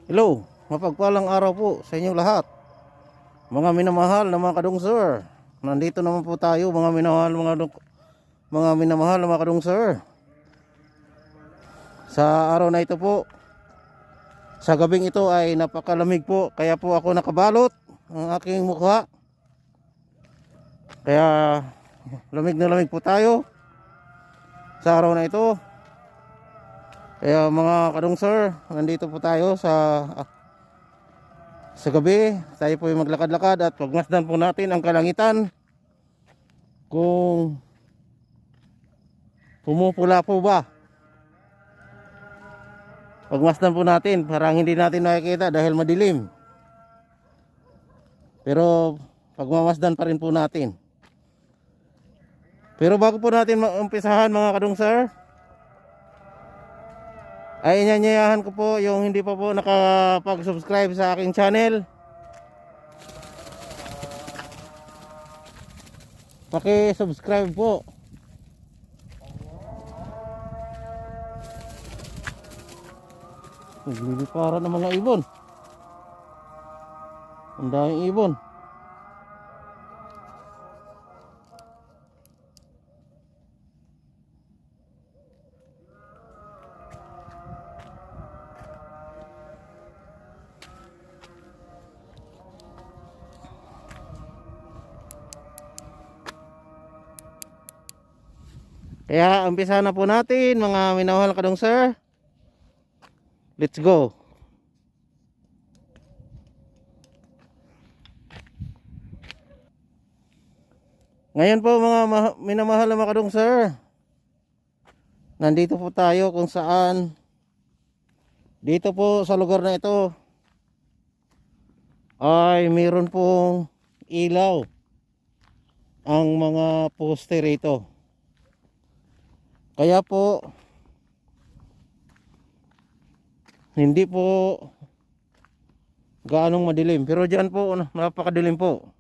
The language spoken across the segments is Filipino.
Hello, mapagpalang araw po sa inyo lahat. Mga minamahal na mga kadungsir. Nandito naman po tayo mga minamahal mga minamahal na mga kadungsir. Sa araw na ito po, sa gabing ito ay napakalamig po, kaya po ako nakabalot ang aking mukha. Kaya lamig na lamig po tayo sa araw na ito. Kaya mga kadungsir, nandito po tayo sa gabi. Tayo po ay maglakad-lakad at pagmasdan po natin ang kalangitan kung pumupula po ba. Pagmasdan po natin, parang hindi natin nakikita dahil madilim, pero pagmamasdan pa rin po natin. Pero bago po natin umpisahan mga kadungsir, ay inanyayahan ko po yung hindi pa po nakapag-subscribe sa aking channel, paki-subscribe po. Naglilipara ng mga ibon. Ang daming ibon. Kaya umpisa na po natin mga minamahal kadungsir. Let's go. Ngayon po mga minamahal na mga kadungsir, nandito po tayo kung saan dito po sa lugar na ito ay mayroon pong ilaw ang mga poste rito. Kaya po hindi po gaanong madilim, pero diyan po napakadilim po.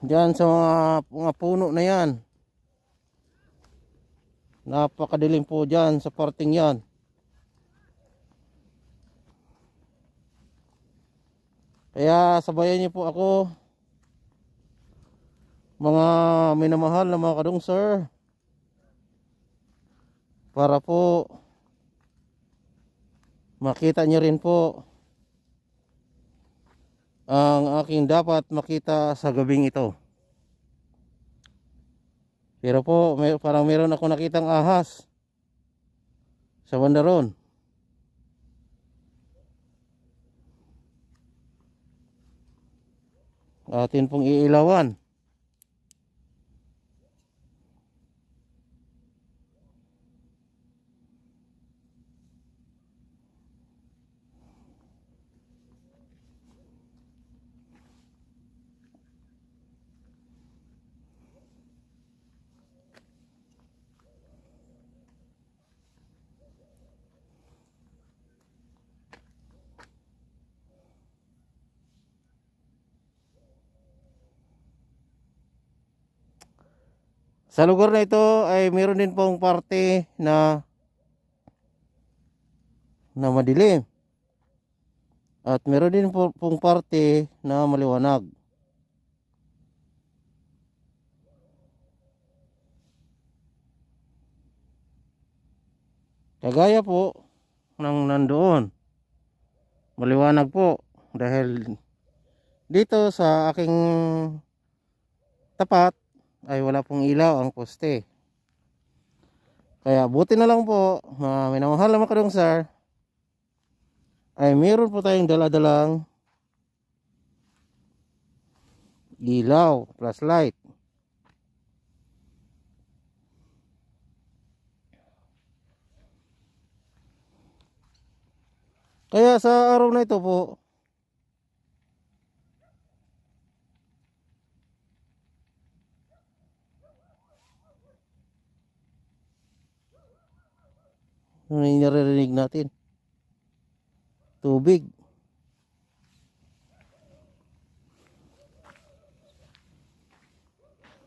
Diyan sa mga puno na yan, napakadilim po diyan sa parting yan. Kaya sabayan niyo po ako mga minamahal na mga kadungsir, para po makita niyo rin po ang aking dapat makita sa gabing ito. Pero po parang meron ako nakitang ahas sa bandaron. Atin pong iilawan. Sa lugar na ito ay meron din pong parte na madilim. At meron din pong parte na maliwanag. Kagaya po ng nandoon, maliwanag po dahil dito sa aking tapat ay wala pong ilaw ang poste. Kaya buti na lang po mga minamahal na mga kadungsir, ay meron po tayong daladalang ilaw, flashlight. Kaya sa araw na ito po Ano yung naririnig natin? Tubig.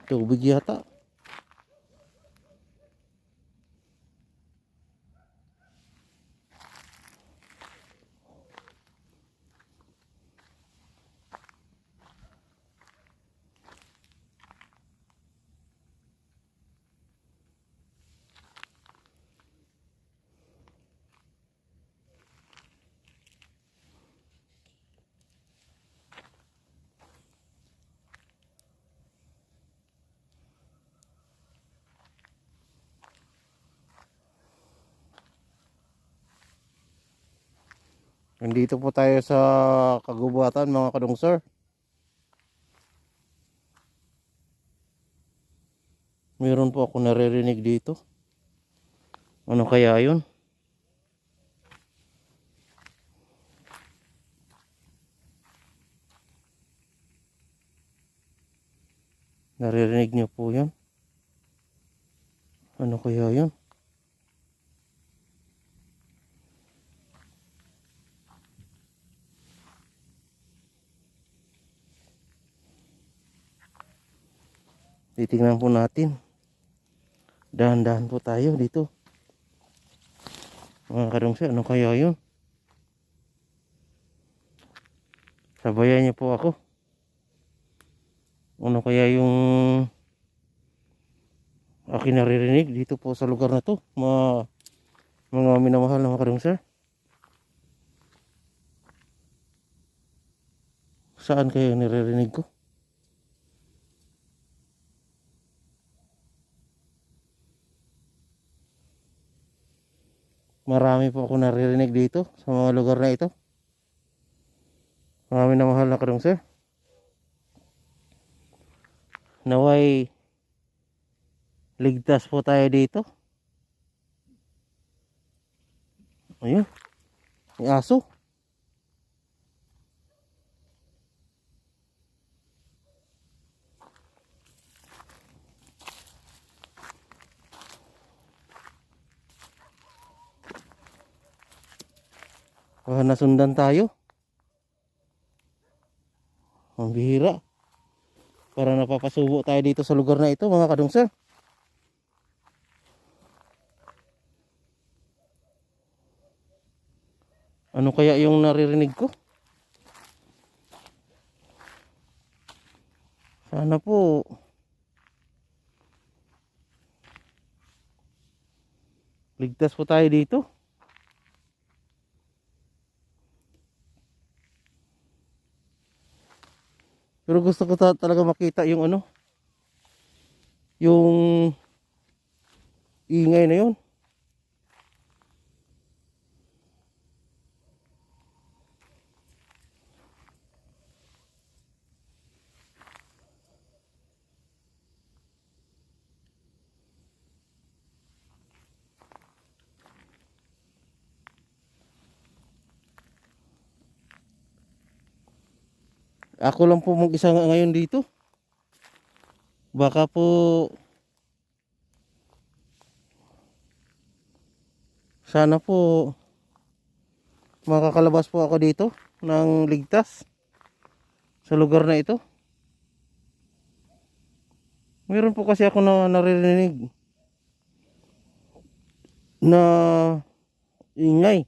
Tubig yata. Nandito po tayo sa kagubatan mga kadungsar. Meron po ako naririnig dito. Ano kaya yun? Naririnig niyo po yun? Ano kaya yun? Titingnan po natin. Dahan-dahan po tayo dito. Mga kadungsar, ano kaya yun? Sabayan niyo po ako. Ano kaya yung aking naririnig dito po sa lugar na to? Mga minamahal na mga kadungsar. Saan kaya naririnig ko? Marami po ako naririnig dito sa mga lugar na ito. Mga minamahal na kadungsar. Naway ligtas po tayo dito. Ayun, may aso. Nasundan tayo. Ang bihira. Para napapasubo tayo dito sa lugar na ito mga kadungsar. Ano kaya yung naririnig ko? Sana po ligtas po tayo dito. Pero gusto ko talaga makita yung ano, yung ingay na yun. Ako lang po mag-isa ngayon dito. Baka po sana po makakalabas po ako dito ng ligtas sa lugar na ito. Meron po kasi ako na naririnig na ingay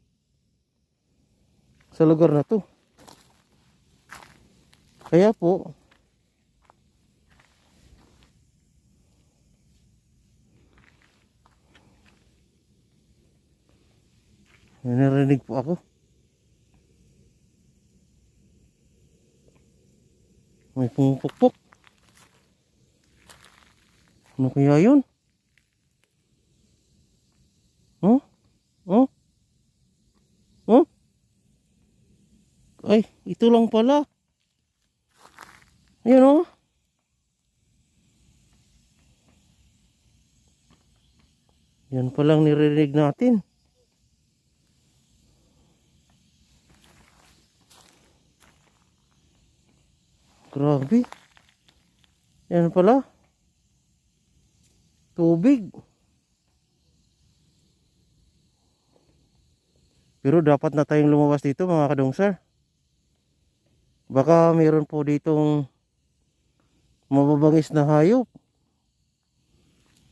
sa lugar na to. Kaya po narinig po ako. May pumupukpok. Ano kaya yun? Oh? Oh? Oh? Ay, ito lang pala. Ayan oh. Yan palang niririnig natin. Grabe. Yan pala. Tubig. Pero dapat na tayong lumabas dito mga kadong sir. Baka mayroon po ditong mababangis na hayop.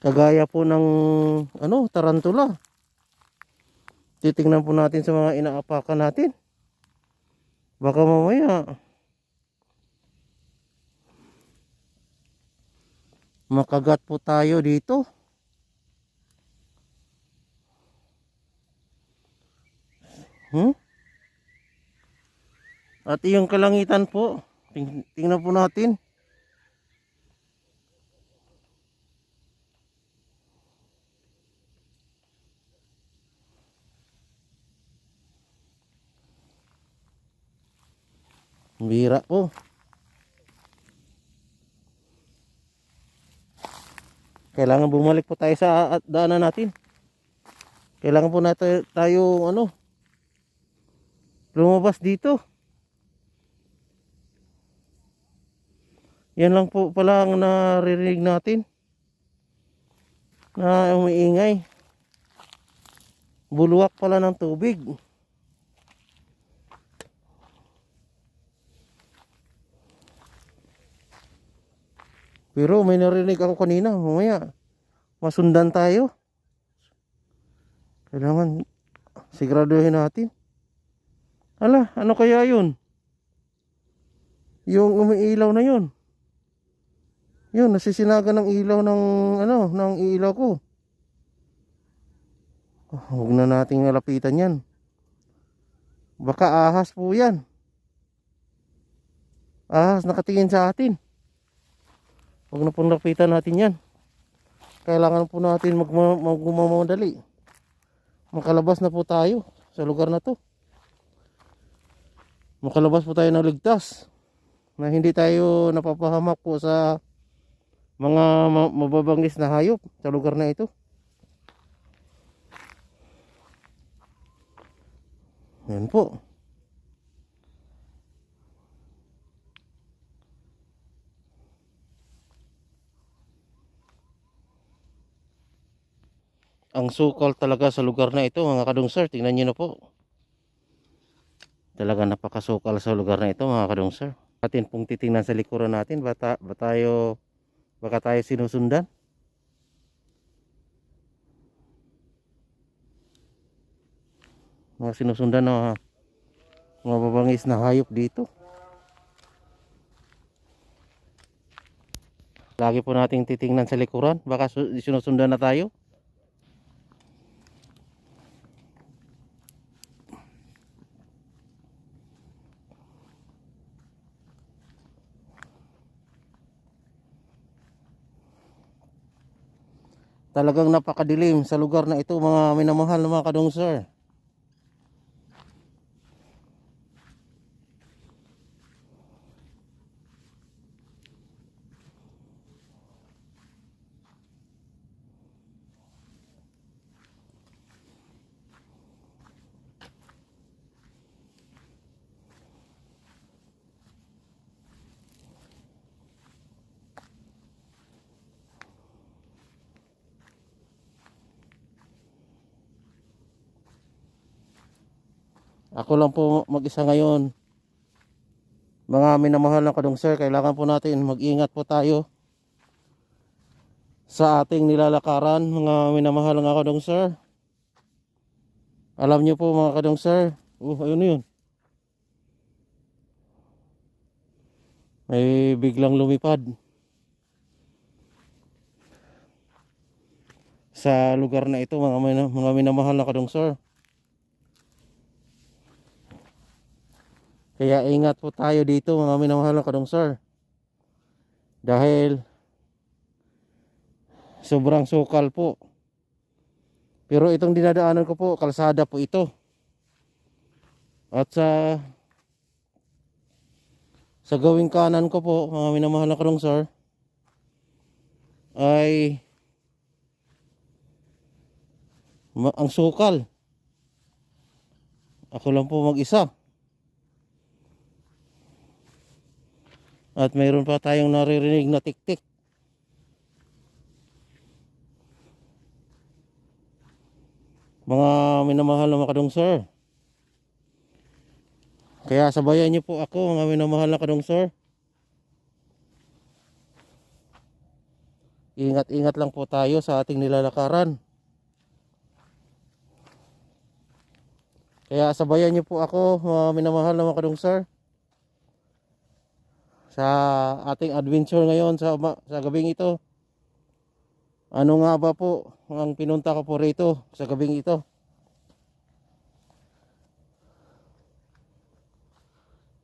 Kagaya po ng tarantula. Titingnan po natin sa mga inaapakan natin. Baka mamaya makagat po tayo dito. At yung kalangitan po, tingnan po natin. Bira po. Kailangan bumalik po tayo sa daanan natin. Kailangan po natin tayo lumabas dito. Yan lang po pala ang naririnig natin na umiingay. Bulwak pala ng tubig. Pero may narinig ako kanina, mamaya masundan tayo. Kailangan siguraduhin natin. Ala, ano kaya yun? Yung umiilaw na yun. Yun, nasisinaga ng ilaw ng ilaw ko. Huwag na nating lapitan yan. Baka ahas po yan. Ahas nakatingin sa atin. Huwag na pong lapitan natin yan. Kailangan po natin magmamadali. Makalabas na po tayo sa lugar na to. Makalabas po tayo ng ligtas. Na hindi tayo napapahamak po sa mga mababangis na hayop sa lugar na ito. Yan po. Ang sukal talaga sa lugar na ito mga kadong sir. Tingnan nyo na po. Talaga napakasukal sa lugar na ito mga kadong sir. Atin pong titingnan sa likuran natin. Baka tayo sinusundan. Mga sinusundan na mababangis na hayop dito. Lagi po nating titingnan sa likuran. Baka sinusundan na tayo. Talagang napakadilim sa lugar na ito mga minamahal na mga kadong sir. Ako lang po mag-isa ngayon. Mga minamahal na kadong sir, kailangan po natin mag-ingat po tayo sa ating nilalakaran, mga minamahal na kadong sir. Alam niyo po mga kadong sir, ayun yun. May biglang lumipad sa lugar na ito mga minamahal na kadong sir. Kaya ingat po tayo dito mga minamahal na kadong sir. Dahil sobrang sukal po. Pero itong dinadaanan ko po, kalsada po ito. At sa gawing kanan ko po mga minamahal na kadong sir, ay ang sukal. Ako lang po mag-isa. At mayroon pa tayong naririnig na tik-tik. Mga minamahal na kadong sir, Kaya sabayan niyo po ako mga minamahal na kadong sir. Ingat-ingat lang po tayo sa ating nilalakaran. Kaya sabayan niyo po ako mga minamahal na kadong sir. Sa ating adventure ngayon sa gabing ito. Ano nga ba po ang pinunta ko po rito sa gabing ito?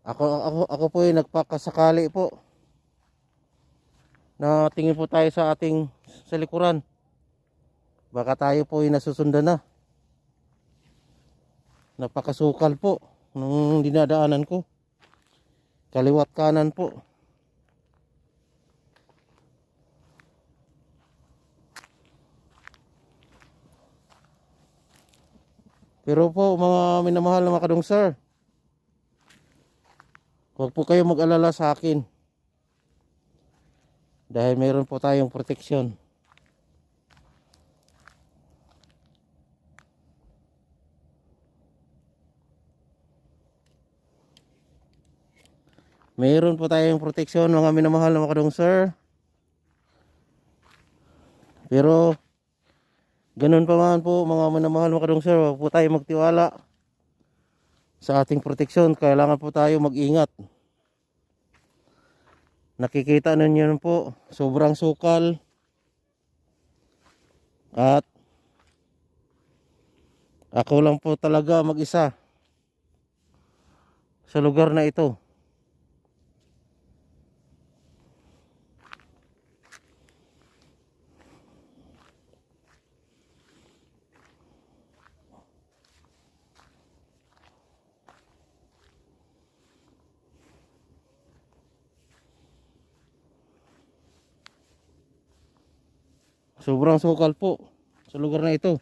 Ako po ay nagpakasakali po na tingin po tayo sa ating sa likuran. Baka tayo po ay nasusundan na. Napakasukal po nung dinadaanan ko. Kaliwat kanan po. Pero po mga minamahal na mga kadong sir, huwag po kayo mag-alala sa akin. Dahil mayroon po tayong proteksyon. Mayroon po tayong proteksyon mga minamahal na mga kadong sir. Pero ganun pa man po mga minamahal na mga kadong sir, huwag po tayo magtiwala sa ating proteksyon. Kailangan po tayo mag-ingat. Nakikita ninyo po, sobrang sukal. At ako lang po talaga mag-isa sa lugar na ito. Sobrang sukal po sa lugar na ito.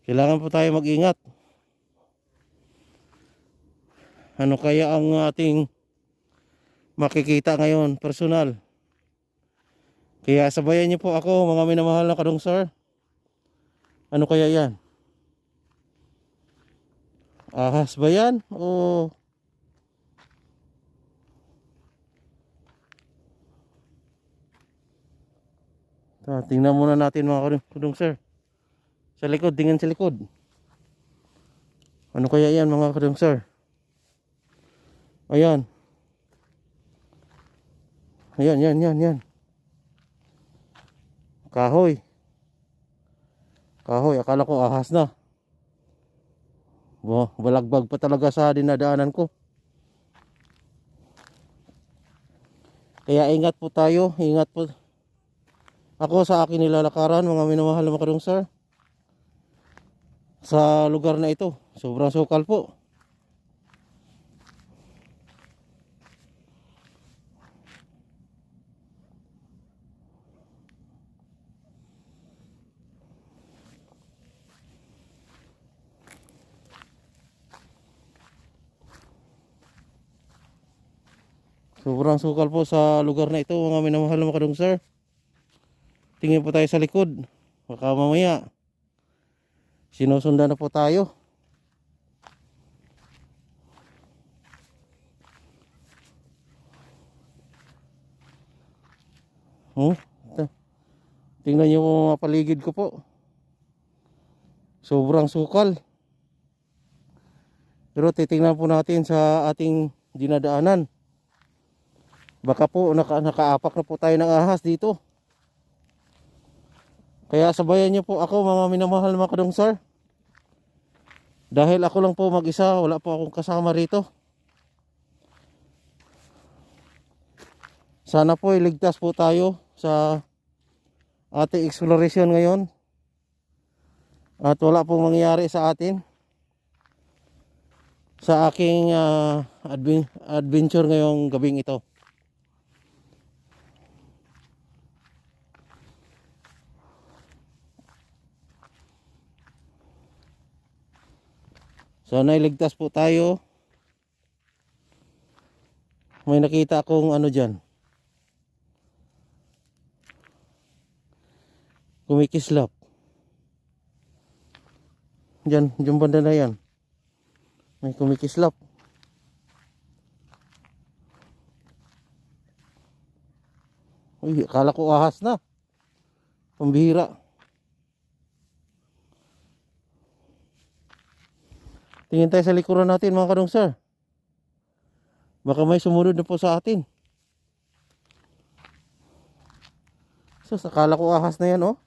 Kailangan po tayo mag-ingat. Ano kaya ang ating makikita ngayon personal? Kaya sabayan niyo po ako mga minamahal na kadong sir. Ano kaya yan? Ahas ba yan? O tingnan muna natin mga kadong sir. Sa likod, tingnan sa likod. Ano kaya yan mga kadong sir? Ayan. Ayan, yan. Kahoy. Kahoy, akala ko ahas na. Balagbag pa talaga sa dinadaanan ko. Kaya ingat po tayo, ingat po ako sa akin nilalakaran mga minamahal na mga kadong sir. Sa lugar na ito, sobrang sukal po. Sobrang sukal po sa lugar na ito mga minamahal na mga kadong sir. Tingin po tayo sa likod. Baka mamaya sinusundan na po tayo. Oh, tingnan niyo po mga paligid ko po. Sobrang sukal. Pero titingnan po natin sa ating dinadaanan. Baka po nakaapak na po tayo ng ahas dito. Kaya sabayan niyo po ako mga minamahal mga kadong sir. Dahil ako lang po mag-isa, wala po akong kasama rito. Sana po iligtas po tayo sa ating exploration ngayon. At wala pong mangyari sa atin. Sa aking adventure ngayong gabing ito. Sana iligtas po tayo. May nakita akong ano dyan. Kumikislap. Diyan banda na yan. May kumikislap. Uy, akala ko ahas na. Pambihira. Tingin tayo sa likuran natin mga kadong sir. Baka may sumunod na po sa atin. So, akala ko ahas na yan, oh.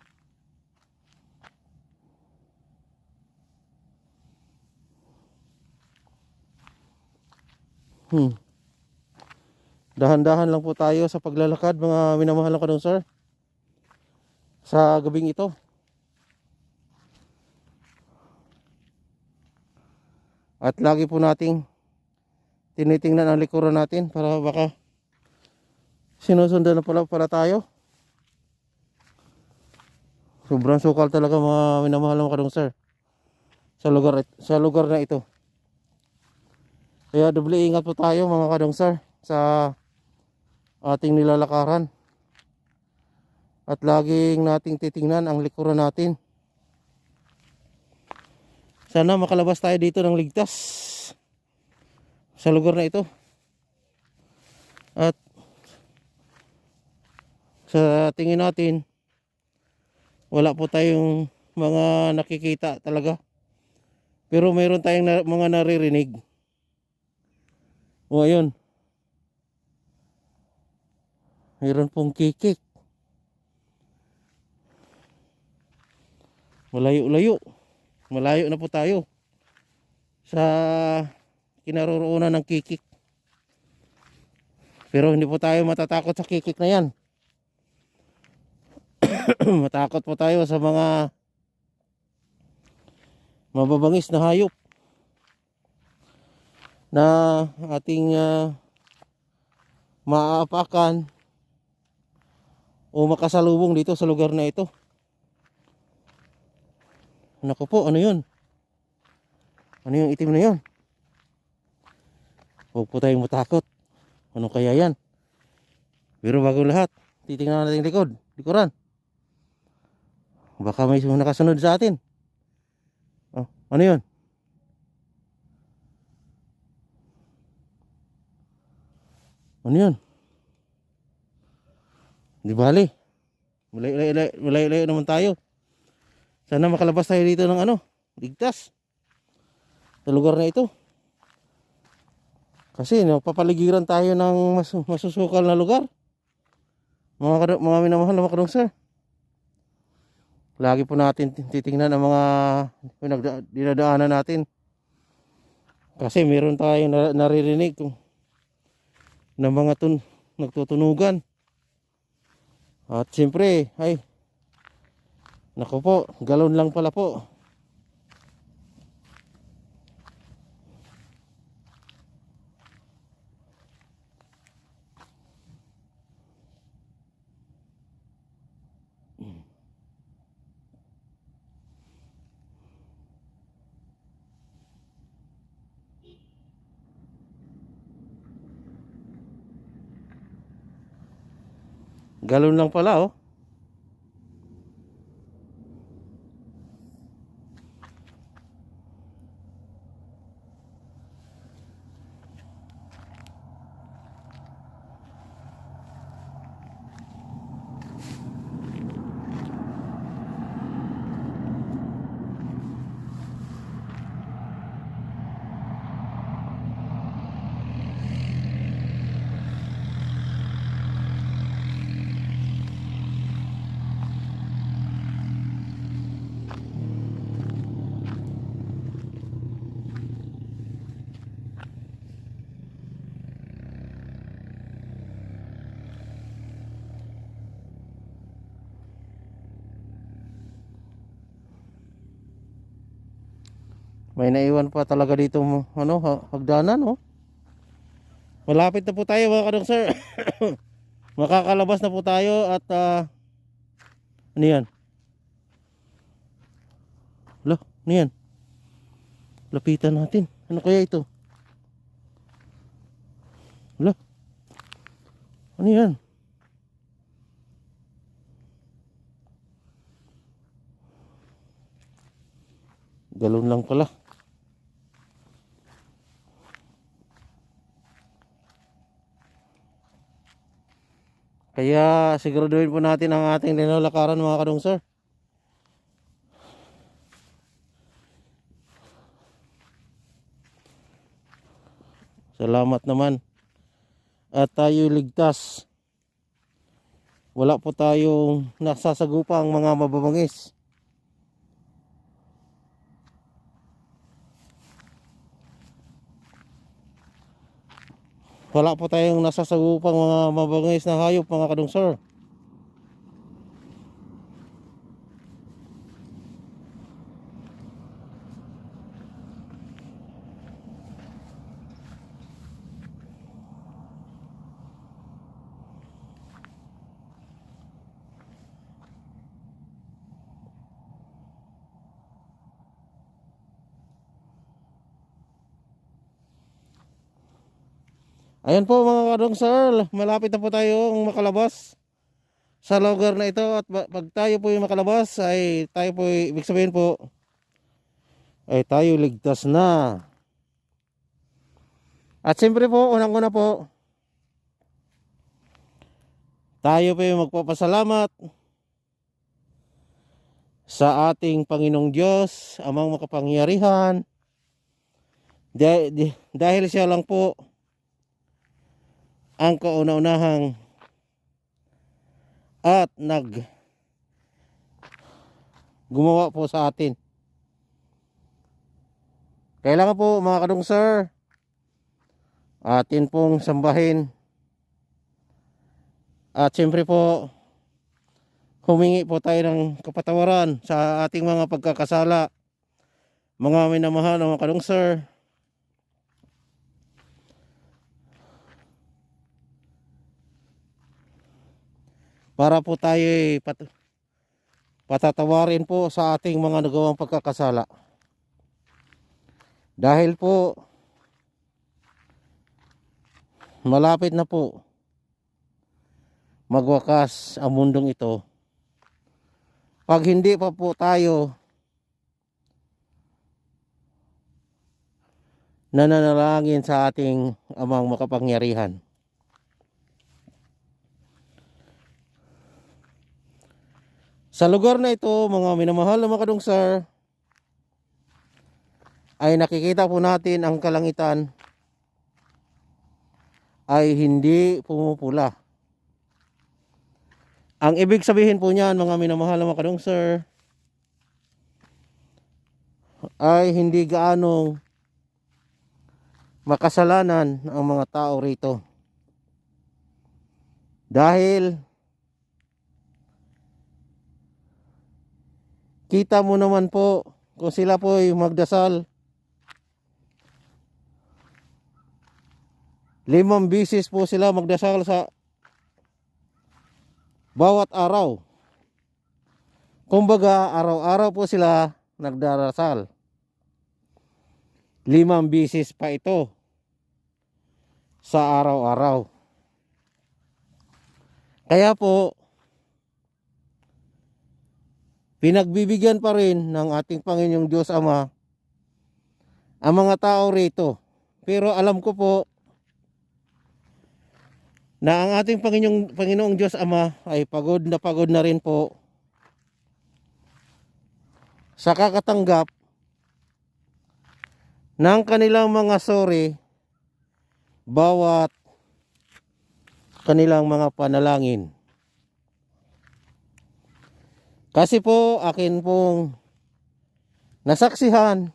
Dahan-dahan lang po tayo sa paglalakad mga minamahal ko dong sir. Sa gabing ito. At lagi po nating tinitingnan ang likuran natin para baka sinusundan na pala tayo. Sobrang sukal talaga mga minamahal ko dong sir. Sa lugar na ito. Kaya doble ingat po tayo mga kadong sir sa ating nilalakaran. At laging nating titingnan ang likuran natin. Sana makalabas tayo dito ng ligtas sa lugar na ito. At sa tingin natin wala po tayong mga nakikita talaga. Pero mayroon tayong mga naririnig. O ayun. Mayroon pong kikik. Malayo-layo. Malayo na po tayo sa kinaroroonan ng kikik. Pero hindi po tayo matatakot sa kikik na yan. Matakot po tayo sa mga mababangis na hayop na ating maaapakan o makasalubong dito sa lugar na ito. Naku po, ano yun? Ano yung itim na yun? Huwag po tayong matakot. Ano kaya yan? Pero bago lahat, titingnan natin likuran. Baka may nakasunod sa atin. Oh, ano yun? Ano yun? Di bali. Malayo-layo naman tayo. Sana makalabas tayo dito ng ligtas. Sa lugar na ito. Kasi papaligiran tayo ng masusukal na lugar. Mga minamahal na mga kadong sir. Lagi po natin titingnan ang mga dinadaanan natin. Kasi meron tayong naririnig ng mga nagtutunugan. At siyempre, naku po, galon lang pala po. Galon lang pala, oh. May naiwan pa talaga dito hagdanan, oh. Malapit na po tayo mga kadong sir. Makakalabas na po tayo at ano yan? Ano yan? Lapitan natin. Ano kaya ito? Ano yan? Galon lang pala. Kaya siguraduhin po natin ang ating nilalakaran mga kadong sir. Salamat naman. At tayo ligtas. Wala po tayong nasasagupang mga mababangis. Wala po tayong nasasagupang mga mababangis na hayop mga kadong sir. Ayan po mga kadong sir, malapit na po tayong makalabas sa lugar na ito. At pag tayo po yung makalabas ay tayo po, ibig sabihin po ay tayo ligtas na. At siyempre po, unang-una po, tayo po yung magpapasalamat sa ating Panginoong Diyos, Amang makapangyarihan, dahil siya lang po ang kauna-unahang at gumawa po sa atin. Kailangan po mga kadong sir, atin pong sambahin. At siyempre po, humingi po tayo ng kapatawaran sa ating mga pagkakasala. Mga minamahal na mga kadong sir, para po tayo patatawarin po sa ating mga nagawang pagkakasala. Dahil po malapit na po magwakas ang mundong ito. Pag hindi pa po tayo nananalangin sa ating Amang makapangyarihan. Sa lugar na ito, mga minamahal na mga kadong sir, ay nakikita po natin ang kalangitan ay hindi pumupula. Ang ibig sabihin po niyan mga minamahal na mga kadong sir, ay hindi gaanong makasalanan ang mga tao rito. Dahil kita mo naman po kung sila po ay magdasal 5 bisis po sila magdasal sa bawat araw. Kumbaga araw-araw po sila nagdarasal. 5 bisis pa ito sa araw-araw. Kaya po pinagbibigyan pa rin ng ating Panginoong Diyos Ama ang mga tao rito. Pero alam ko po na ang ating Panginoong Diyos Ama ay pagod na rin po sa kakatanggap ng kanilang mga sorry bawat kanilang mga panalangin. Kasi po akin pong nasaksihan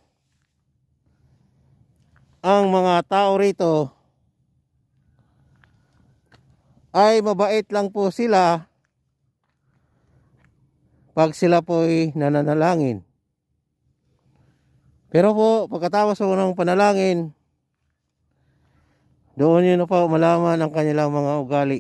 ang mga tao rito ay mabait lang po sila pag sila po'y nananalangin. Pero po pagkatapos po ng panalangin, doon yun na po malaman ang kanilang mga ugali.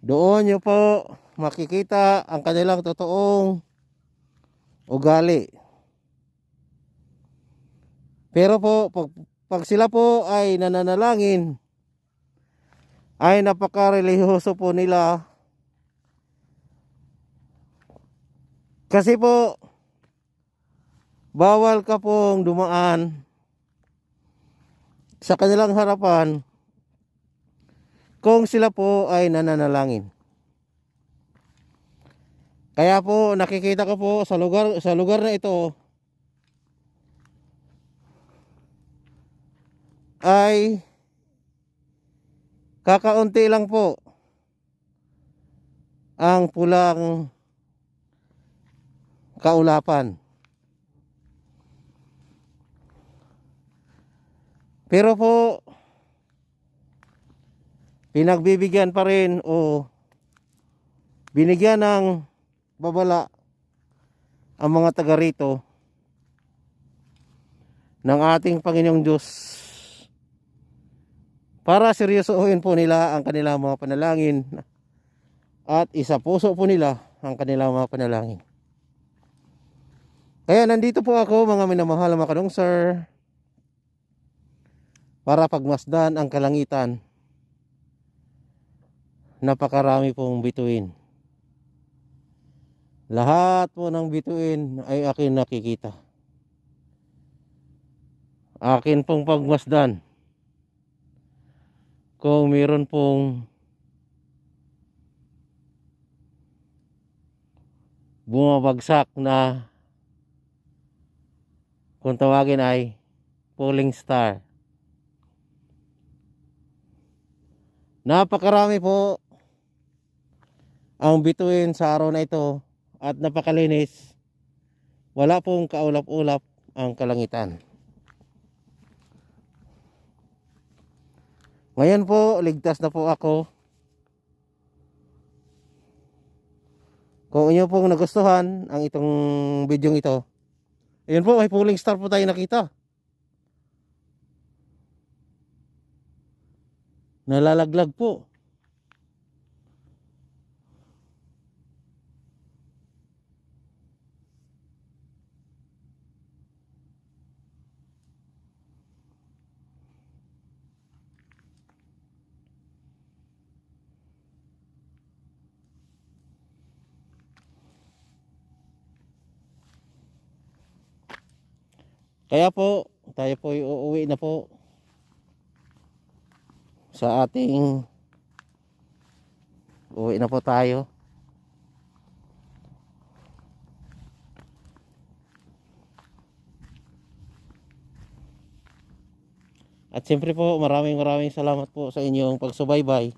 Doon nyo po makikita ang kanilang totoong ugali. Pero po pag sila po ay nananalangin, ay napakarelihiyoso po nila. Kasi po, bawal ka pong dumaan sa kanilang harapan kung sila po ay nananalangin. Kaya po nakikita ko po sa lugar na ito ay kakaunti lang po ang pulang kaulapan. Pero po pinagbibigyan pa rin o binigyan ng babala ang mga taga rito ng ating Panginoong Diyos para seryosohin po nila ang kanilang mga panalangin at isa puso po nila ang kanilang mga panalangin. Kaya nandito po ako, mga minamahal na mga kadungsir, para pagmasdan ang kalangitan. Napakarami pong bituin. Lahat po ng bituin ay akin nakikita. Akin pong pagmasdan kung meron pong bumabagsak na, kung tawagin ay falling star. Napakarami po ang bituin sa araw na ito at napakalinis. Wala pong kaulap-ulap ang kalangitan. Ngayon po, ligtas na po ako. Kung inyo pong nagustuhan ang itong video ito, ayun po, may falling star po tayo nakita. Nalalaglag po. Kaya po, tayo po uuwi na po sa ating, uwi na po tayo. At siyempre po, maraming salamat po sa inyong pagsubaybay.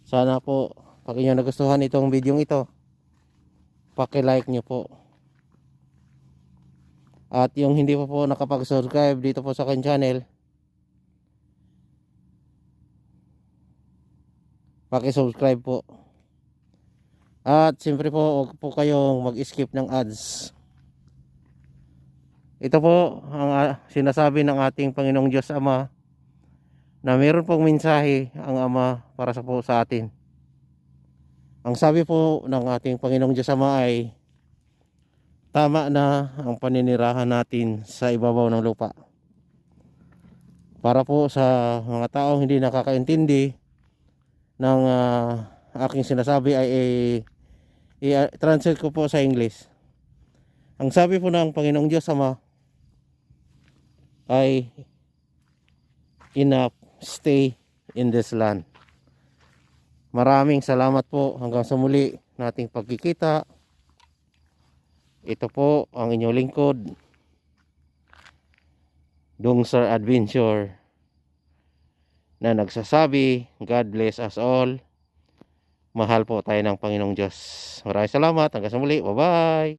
Sana po, pag inyo nagustuhan itong video ito, paki-like nyo po. At yung hindi pa po nakapag-subscribe dito po sa akin channel, paki-subscribe po. At siyempre po, huwag po kayong mag-skip ng ads. Ito po ang sinasabi ng ating Panginoong Diyos Ama, na meron pong mensahe ang Ama para sa atin. Ang sabi po ng ating Panginoong Diyos Ama ay, tama na ang paninirahan natin sa ibabaw ng lupa. Para po sa mga taong hindi nakakaintindi ng aking sinasabi ay i-translate ko po sa English. Ang sabi po ng Panginoong Diyos Ama ay, enough, stay in this land. Maraming salamat po, hanggang sa muli nating pagkikita. Ito po ang inyong lingkod, Dungsir Adventure, na nagsasabi, God bless us all. Mahal po tayo ng Panginoong Diyos. Maraming salamat, hanggang sa muli, bye bye.